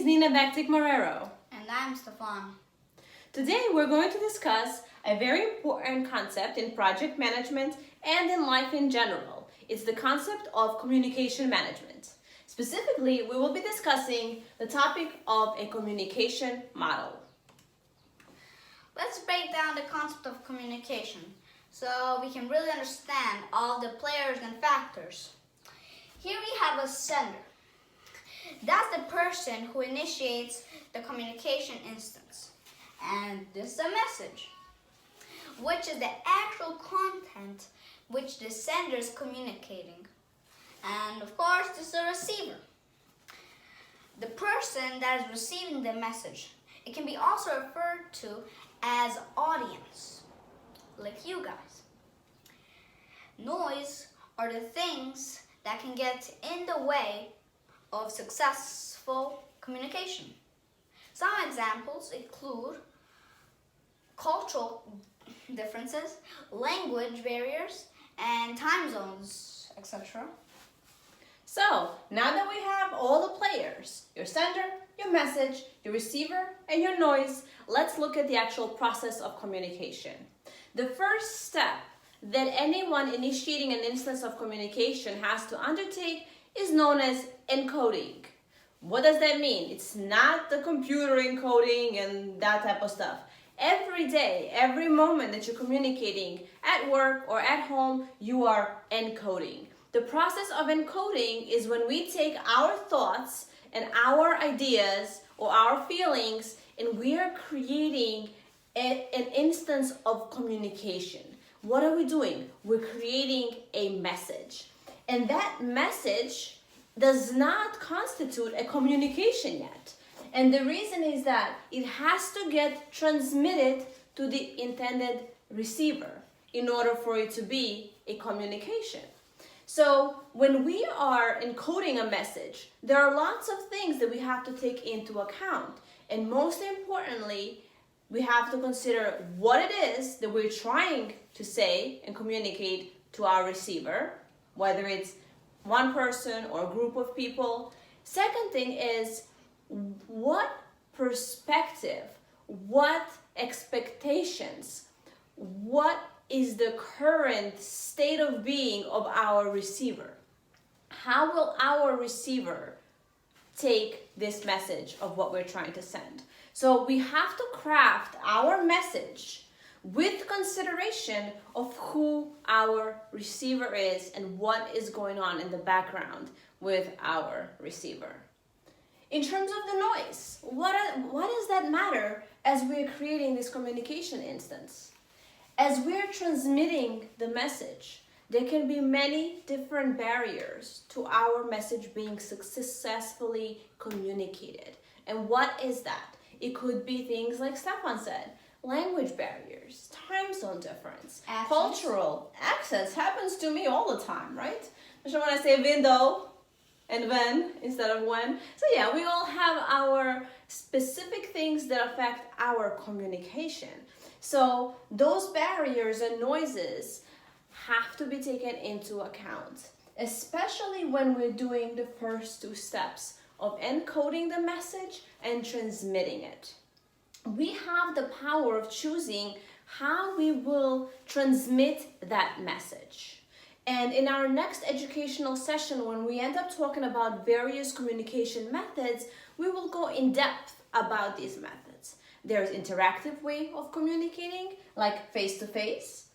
is Nina Bactic-Marrero. And I'm Stefan. Today we're going to discuss a very important concept in project management and in life in general. It's the concept of communication management. Specifically, we will be discussing the topic of a communication model. Let's break down the concept of communication so we can really understand all the players and factors. Here we have a sender. That's the person who initiates the communication instance. And this is a message, which is the actual content which the sender is communicating. And of course, this is a receiver. The person that is receiving the message. It can be also referred to as audience, like you guys. Noise are the things that can get in the way of successful communication. Some examples include cultural differences, language barriers, and time zones, etc. So, now that we have all the players, your sender, your message, your receiver, and your noise, let's look at the actual process of communication. The first step that anyone initiating an instance of communication has to undertake is known as encoding. What does that mean? It's not the computer encoding and that type of stuff. Every day, every moment that you're communicating at work or at home, you are encoding. The process of encoding is when we take our thoughts and our ideas or our feelings and we are creating an instance of communication. What are we doing? We're creating a message. And that message does not constitute a communication yet. And the reason is that it has to get transmitted to the intended receiver in order for it to be a communication. So when we are encoding a message, there are lots of things that we have to take into account. And most importantly, we have to consider what it is that we're trying to say and communicate to our receiver, whether it's one person or a group of people. Second thing is what perspective, what expectations, what is the current state of being of our receiver? How will our receiver take this message of what we're trying to send? So we have to craft our message with consideration of who our receiver is and what is going on in the background with our receiver. In terms of the noise, what does that matter as we're creating this communication instance? As we're transmitting the message, there can be many different barriers to our message being successfully communicated. And what is that? It could be things like Stefan said, language barriers, time zone difference, cultural accents happens to me all the time, right? So when I say window and when instead of when. So yeah, we all have our specific things that affect our communication. So those barriers and noises have to be taken into account, especially when we're doing the first two steps of encoding the message and transmitting it. We have the power of choosing how we will transmit that message. And in our next educational session, when we end up talking about various communication methods, we will go in depth about these methods. There's interactive way of communicating, like face-to-face,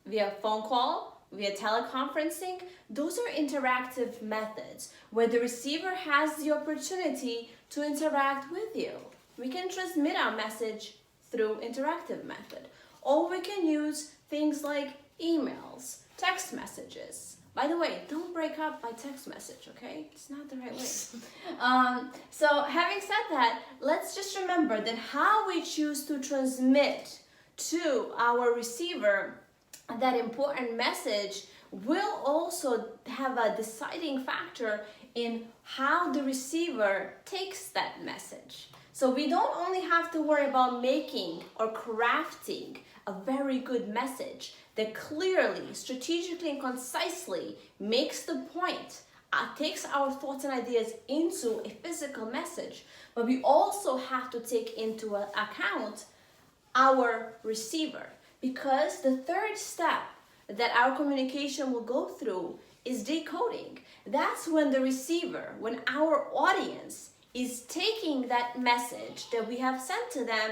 via phone call, via teleconferencing. Those are interactive methods where the receiver has the opportunity to interact with you. We can transmit our message through interactive method. Or we can use things like emails, text messages. By the way, don't break up by text message, okay? It's not the right way. So having said that, let's just remember that how we choose to transmit to our receiver that important message will also have a deciding factor in how the receiver takes that message. So we don't only have to worry about making or crafting a very good message that clearly, strategically, and concisely makes the point takes our thoughts and ideas into a physical message, but we also have to take into account our receiver, because the third step that our communication will go through is decoding. That's when the receiver, when our audience is taking that message that we have sent to them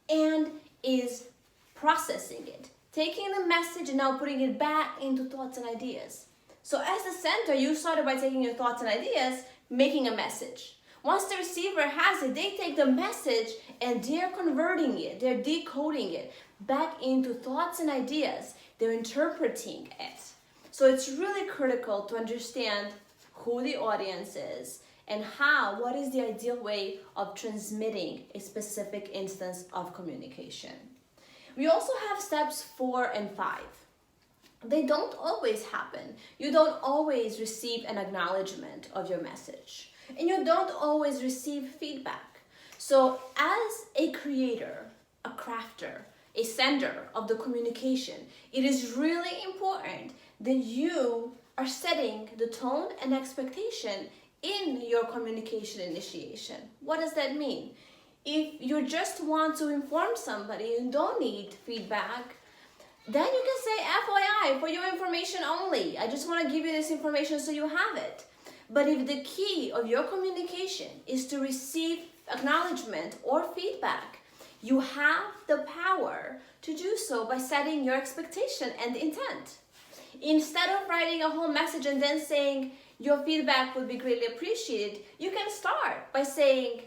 and is processing it, taking the message and now putting it back into thoughts and ideas. So as the sender, you started by taking your thoughts and ideas, making a message. Once the receiver has it, they take the message and they're converting it, they're decoding it back into thoughts and ideas. They're interpreting it. So it's really critical to understand who the audience is and what is the ideal way of transmitting a specific instance of communication. We also have steps 4 and 5. They don't always happen. You don't always receive an acknowledgement of your message, and you don't always receive feedback. So as a creator, a crafter, a sender of the communication, it is really important that you are setting the tone and expectation in your communication initiation. What does that mean? If you just want to inform somebody and don't need feedback, then you can say FYI, for your information only. I just want to give you this information so you have it. But if the key of your communication is to receive acknowledgement or feedback, you have the power to do so by setting your expectation and intent. Instead of writing a whole message and then saying your feedback would be greatly appreciated, you can start by saying,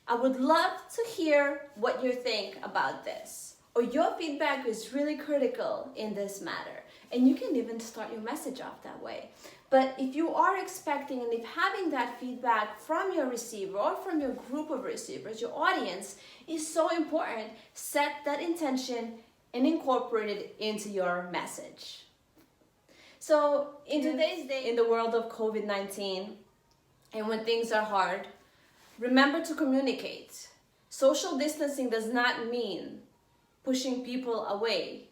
I would love to hear what you think about this. Or your feedback is really critical in this matter. And you can even start your message off that way. But if you are expecting and if having that feedback from your receiver or from your group of receivers, your audience, is so important, set that intention and incorporate it into your message. So in today's day, in the world of COVID-19, and when things are hard, remember to communicate. Social distancing does not mean pushing people away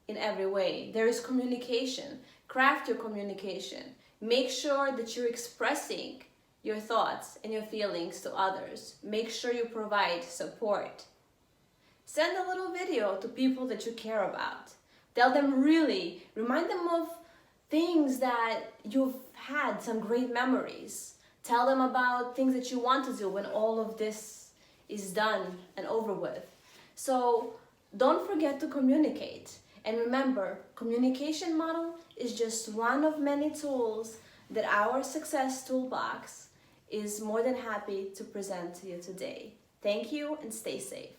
in every way. There is communication. Craft your communication. Make sure that you're expressing your thoughts and your feelings to others. Make sure you provide support. Send a little video to people that you care about. Tell them remind them of things that you've had, some great memories. Tell them about things that you want to do when all of this is done and over with. So don't forget to communicate. And remember, communication model is just one of many tools that our Success Toolbox is more than happy to present to you today. Thank you and stay safe.